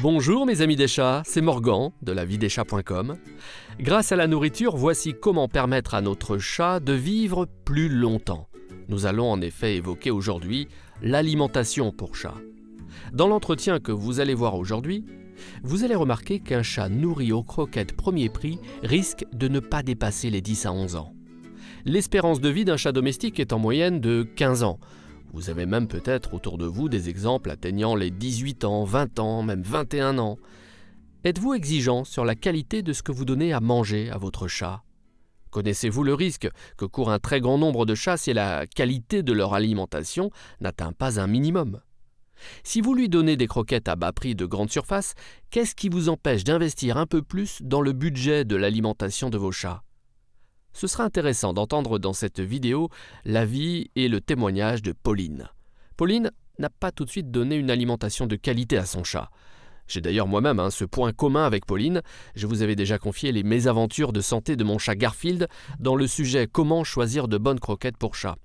Bonjour mes amis des chats, c'est Morgan de laviedechats.com. Grâce à la nourriture, voici comment permettre à notre chat de vivre plus longtemps. Nous allons en effet évoquer aujourd'hui l'alimentation pour chat. Dans l'entretien que vous allez voir aujourd'hui, vous allez remarquer qu'un chat nourri aux croquettes premier prix risque de ne pas dépasser les 10 à 11 ans. L'espérance de vie d'un chat domestique est en moyenne de 15 ans. Vous avez même peut-être autour de vous des exemples atteignant les 18 ans, 20 ans, même 21 ans. Êtes-vous exigeant sur la qualité de ce que vous donnez à manger à votre chat ? Connaissez-vous le risque que court un très grand nombre de chats si la qualité de leur alimentation n'atteint pas un minimum ? Si vous lui donnez des croquettes à bas prix de grande surface, qu'est-ce qui vous empêche d'investir un peu plus dans le budget de l'alimentation de vos chats ? Ce sera intéressant d'entendre dans cette vidéo l'avis et le témoignage de Pauline. Pauline n'a pas tout de suite donné une alimentation de qualité à son chat. J'ai d'ailleurs moi-même ce point commun avec Pauline. Je vous avais déjà confié les mésaventures de santé de mon chat Garfield dans le sujet « Comment choisir de bonnes croquettes pour chat ».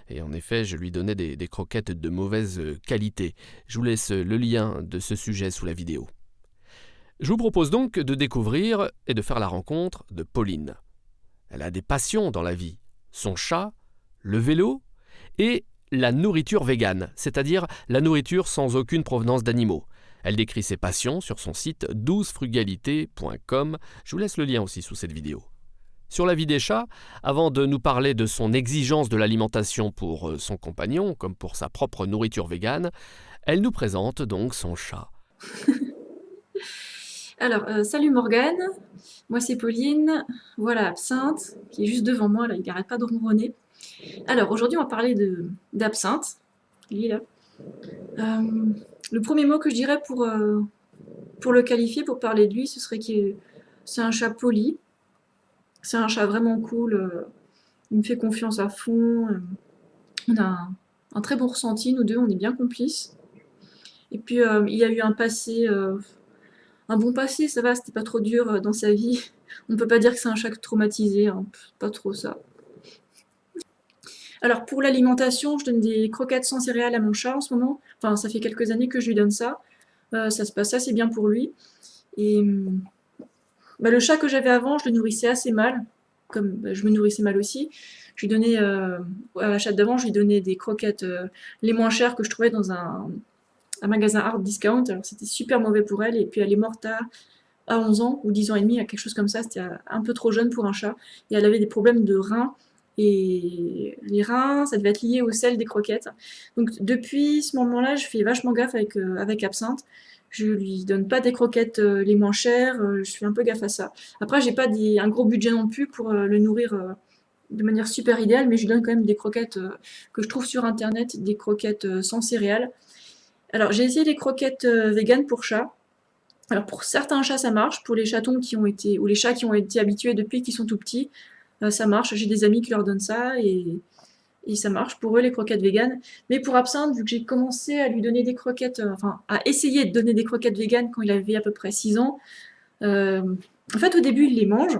Et en effet, je lui donnais des croquettes de mauvaise qualité. Je vous laisse le lien de ce sujet sous la vidéo. Je vous propose donc de découvrir et de faire la rencontre de Pauline. Elle a des passions dans la vie, son chat, le vélo et la nourriture végane, c'est-à-dire la nourriture sans aucune provenance d'animaux. Elle décrit ses passions sur son site doucefrugalité.com. Je vous laisse le lien aussi sous cette vidéo. Sur la vie des chats, avant de nous parler de son exigence de l'alimentation pour son compagnon, comme pour sa propre nourriture végane, elle nous présente donc son chat. Alors, salut Morgane, moi c'est Pauline, voilà Absinthe, qui est juste devant moi, là, il n'arrête pas de ronronner. Alors, aujourd'hui on va parler d'Absinthe, lui là. Le premier mot que je dirais pour le qualifier, pour parler de lui, ce serait que c'est un chat poli, c'est un chat vraiment cool, il me fait confiance à fond, on a un très bon ressenti, nous deux, on est bien complices. Et puis il y a eu un passé... un bon passé, ça va, c'était pas trop dur dans sa vie. On peut pas dire que c'est un chat traumatisé, hein, pas trop ça. Alors pour l'alimentation, je donne des croquettes sans céréales à mon chat en ce moment. Enfin, ça fait quelques années que je lui donne ça. Ça se passe assez bien pour lui. Et le chat que j'avais avant, je le nourrissais assez mal, comme je me nourrissais mal aussi. Je lui donnais, à la chatte d'avant, je lui donnais des croquettes les moins chères que je trouvais dans un magasin hard discount. Alors c'était super mauvais pour elle. Et puis elle est morte à 11 ans ou 10 ans et demi, à quelque chose comme ça. C'était un peu trop jeune pour un chat. Et elle avait des problèmes de reins. Et les reins, ça devait être lié au sel des croquettes. Donc depuis ce moment-là, je fais vachement gaffe avec Absinthe. Je lui donne pas des croquettes les moins chères. Je fais un peu gaffe à ça. Après, j'ai pas un gros budget non plus pour le nourrir de manière super idéale, mais je lui donne quand même des croquettes que je trouve sur internet, des croquettes sans céréales. Alors, j'ai essayé les croquettes véganes pour chats. Alors, pour certains chats, ça marche. Pour les chatons ou les chats qui ont été habitués depuis qu'ils sont tout petits, ça marche. J'ai des amis qui leur donnent ça et ça marche pour eux, les croquettes véganes. Mais pour Absinthe, vu que j'ai commencé à lui donner des croquettes, à essayer de donner des croquettes véganes quand il avait à peu près 6 ans, en fait, au début, il les mange.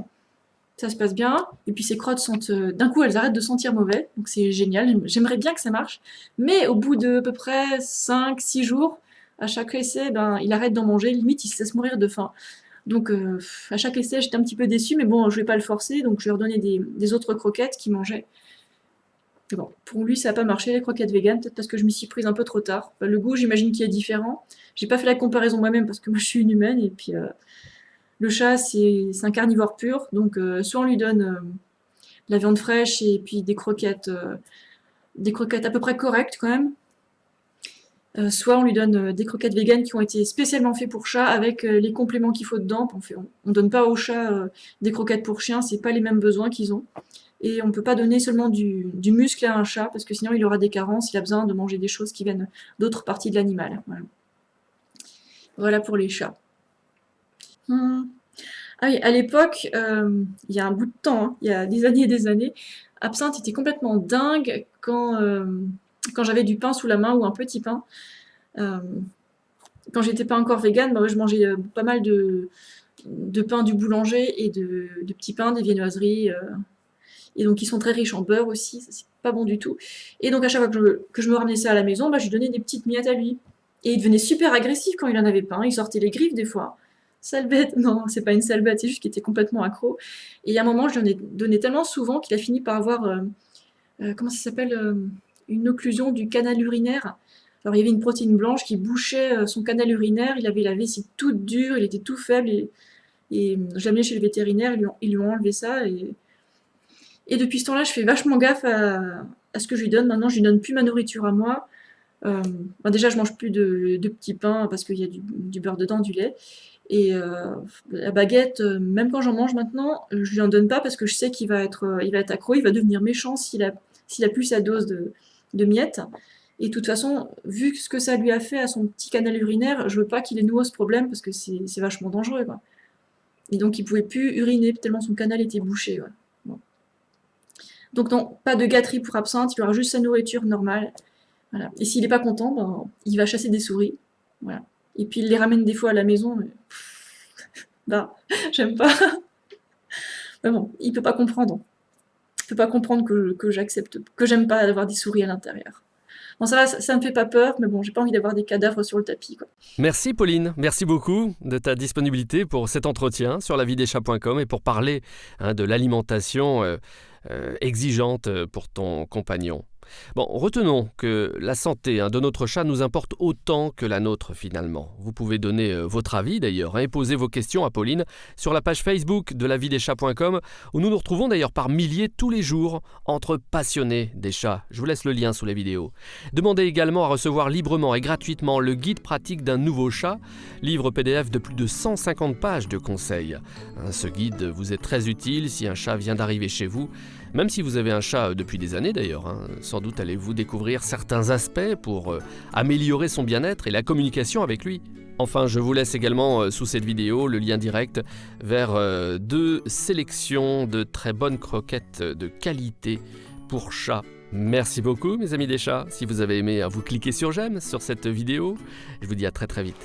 Ça se passe bien, et puis ses crottes sentent... d'un coup, elles arrêtent de sentir mauvais, donc c'est génial, j'aimerais bien que ça marche. Mais au bout de à peu près 5-6 jours, à chaque essai, il arrête d'en manger, limite il se laisse mourir de faim. Donc à chaque essai, j'étais un petit peu déçue, mais bon, je vais pas le forcer, donc je lui ai redonné des autres croquettes qu'il mangeait. Et bon, pour lui, ça n'a pas marché, les croquettes véganes, peut-être parce que je m'y suis prise un peu trop tard. Le goût, j'imagine qu'il est différent. J'ai pas fait la comparaison moi-même, parce que moi je suis une humaine, et puis... le chat, c'est un carnivore pur, donc soit on lui donne de la viande fraîche et puis des croquettes à peu près correctes quand même, soit on lui donne des croquettes véganes qui ont été spécialement faites pour chat avec les compléments qu'il faut dedans. On donne pas aux chats des croquettes pour chien, c'est pas les mêmes besoins qu'ils ont. Et on peut pas donner seulement du muscle à un chat parce que sinon il aura des carences, il a besoin de manger des choses qui viennent d'autres parties de l'animal. Voilà pour les chats. Ah oui, à l'époque, il y a un bout de temps, hein, il y a des années et des années, Absinthe était complètement dingue quand j'avais du pain sous la main ou un petit pain. Euh, Quand j'étais pas encore végane, je mangeais pas mal de pain du boulanger et de petits pains, des viennoiseries. Et donc ils sont très riches en beurre aussi, ça c'est pas bon du tout. Et donc à chaque fois que je me ramenais ça à la maison, je lui donnais des petites miettes à lui. Et il devenait super agressif quand il en avait pas un. Il sortait les griffes des fois. Sale bête. Non, c'est pas une sale bête, c'est juste qu'il était complètement accro. Et il y a un moment, je lui en ai donné tellement souvent qu'il a fini par avoir, comment ça s'appelle, une occlusion du canal urinaire. Alors il y avait une protéine blanche qui bouchait son canal urinaire. Il avait la vessie toute dure, il était tout faible. Et je l'ai amené chez le vétérinaire, ils lui ont enlevé ça. Et depuis ce temps-là, je fais vachement gaffe à ce que je lui donne. Maintenant, je lui donne plus ma nourriture à moi. Bah déjà, je mange plus de petits pains parce qu'il y a du beurre dedans, du lait. Et la baguette, même quand j'en mange maintenant, je lui en donne pas parce que je sais il va être accro, il va devenir méchant s'il a plus sa dose de miettes. Et de toute façon, vu ce que ça lui a fait à son petit canal urinaire, je veux pas qu'il ait nouveau ce problème parce que c'est vachement dangereux, quoi. Et donc, il pouvait plus uriner tellement son canal était bouché, ouais. Bon. Donc non, pas de gâterie pour absinthe, il aura juste sa nourriture normale. Voilà. Et s'il n'est pas content, ben, il va chasser des souris. Voilà. Et puis il les ramène des fois à la maison. Mais... bah, j'aime pas. Mais bon, il peut pas comprendre. Il peut pas comprendre que j'accepte, que j'aime pas avoir des souris à l'intérieur. Bon, ça me fait pas peur, mais bon, j'ai pas envie d'avoir des cadavres sur le tapis, quoi. Merci Pauline, merci beaucoup de ta disponibilité pour cet entretien sur lavideschats.com et pour parler de l'alimentation exigeante pour ton compagnon. Bon, retenons que la santé de notre chat nous importe autant que la nôtre finalement. Vous pouvez donner votre avis d'ailleurs et poser vos questions à Pauline sur la page Facebook de lavideschats.com où nous nous retrouvons d'ailleurs par milliers tous les jours entre passionnés des chats. Je vous laisse le lien sous la vidéo. Demandez également à recevoir librement et gratuitement le guide pratique d'un nouveau chat, livre PDF de plus de 150 pages de conseils. Ce guide vous est très utile si un chat vient d'arriver chez vous. Même si vous avez un chat depuis des années d'ailleurs, sans doute allez-vous découvrir certains aspects pour améliorer son bien-être et la communication avec lui. Enfin, je vous laisse également sous cette vidéo le lien direct vers 2 sélections de très bonnes croquettes de qualité pour chats. Merci beaucoup mes amis des chats. Si vous avez aimé, vous cliquez sur j'aime sur cette vidéo. Je vous dis à très vite.